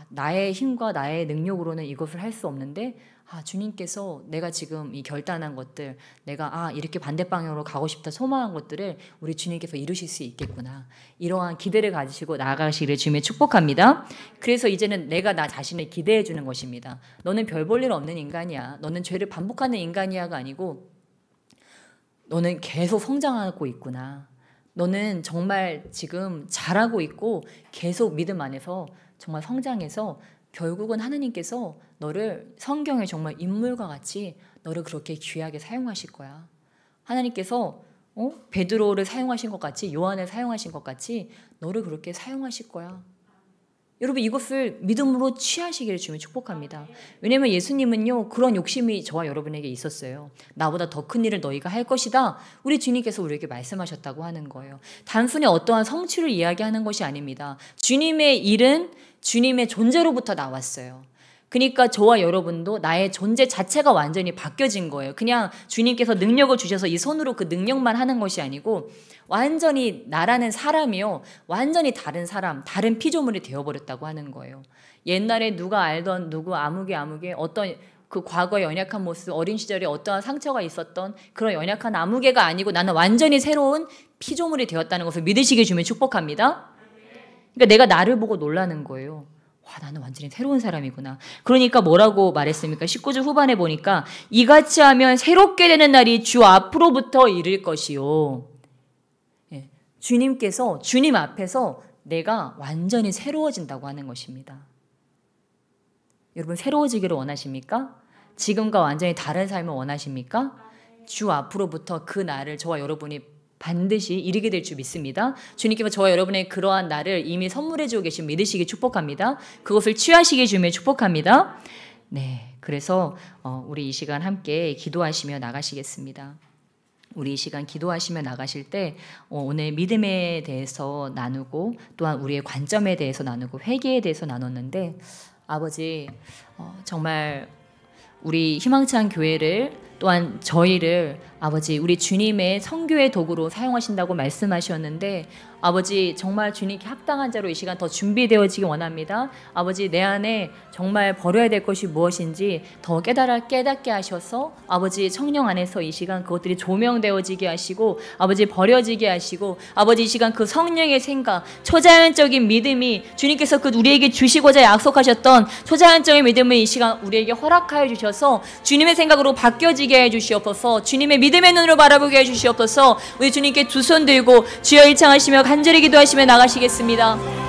나의 힘과 나의 능력으로는 이것을 할 수 없는데 주님께서 내가 지금 이 결단한 것들 내가 이렇게 반대 방향으로 가고 싶다 소망한 것들을 우리 주님께서 이루실 수 있겠구나. 이러한 기대를 가지시고 나아가시기를 주님의 축복합니다. 그래서 이제는 내가 나 자신을 기대해 주는 것입니다. 너는 별 볼 일 없는 인간이야. 너는 죄를 반복하는 인간이야가 아니고 너는 계속 성장하고 있구나. 너는 정말 지금 잘하고 있고 계속 믿음 안에서 정말 성장해서 결국은 하느님께서 너를 성경에 정말 인물과 같이 너를 그렇게 귀하게 사용하실 거야. 하나님께서 베드로를 사용하신 것 같이, 요한을 사용하신 것 같이 너를 그렇게 사용하실 거야. 여러분, 이것을 믿음으로 취하시기를 주면 축복합니다. 왜냐하면 예수님은요, 그런 욕심이 저와 여러분에게 있었어요. 나보다 더 큰 일을 너희가 할 것이다. 우리 주님께서 우리에게 말씀하셨다고 하는 거예요. 단순히 어떠한 성취를 이야기하는 것이 아닙니다. 주님의 일은 주님의 존재로부터 나왔어요. 그러니까 저와 여러분도 나의 존재 자체가 완전히 바뀌어진 거예요. 그냥 주님께서 능력을 주셔서 이 손으로 그 능력만 하는 것이 아니고 완전히 나라는 사람이요, 완전히 다른 사람, 다른 피조물이 되어버렸다고 하는 거예요. 옛날에 누가 알던 누구 아무개 어떤 그 과거의 연약한 모습, 어린 시절에 어떠한 상처가 있었던 그런 연약한 아무개가 아니고 나는 완전히 새로운 피조물이 되었다는 것을 믿으시게 주면 축복합니다. 그러니까 내가 나를 보고 놀라는 거예요. 와, 나는 완전히 새로운 사람이구나. 그러니까 뭐라고 말했습니까? 19절 후반에 보니까 이같이 하면 새롭게 되는 날이 주 앞으로부터 이를 것이요. 예, 주님께서 주님 앞에서 내가 완전히 새로워진다고 하는 것입니다. 여러분, 새로워지기를 원하십니까? 지금과 완전히 다른 삶을 원하십니까? 주 앞으로부터 그 날을 저와 여러분이 반드시 이루게 될 줄 믿습니다. 주님께서 저와 여러분의 그러한 날을 이미 선물해 주고 계신 믿으시기 축복합니다. 그것을 취하시게 주며 축복합니다. 네, 그래서 우리 이 시간 함께 기도하시며 나가시겠습니다. 우리 이 시간 기도하시며 나가실 때 오늘 믿음에 대해서 나누고 또한 우리의 관점에 대해서 나누고 회개에 대해서 나눴는데 아버지 정말 우리 희망찬 교회를 또한 저희를 아버지 우리 주님의 선교의 도구로 사용하신다고 말씀하셨는데 아버지 정말 주님께 합당한 자로 이 시간 더 준비되어지기 원합니다. 아버지 내 안에 정말 버려야 될 것이 무엇인지 더 깨닫게 하셔서 아버지 성령 안에서 이 시간 그것들이 조명되어지게 하시고 아버지 버려지게 하시고 아버지 이 시간 그 성령의 생각 초자연적인 믿음이 주님께서 그 우리에게 주시고자 약속하셨던 초자연적인 믿음을 이 시간 우리에게 허락하여 주셔서 주님의 생각으로 바뀌어지게 해주시옵소서. 주님의 믿음의 눈으로 바라보게 해주시옵소서. 우리 주님께 두 손 들고 주여 일창하시며 간절히 기도하시며 나가시겠습니다.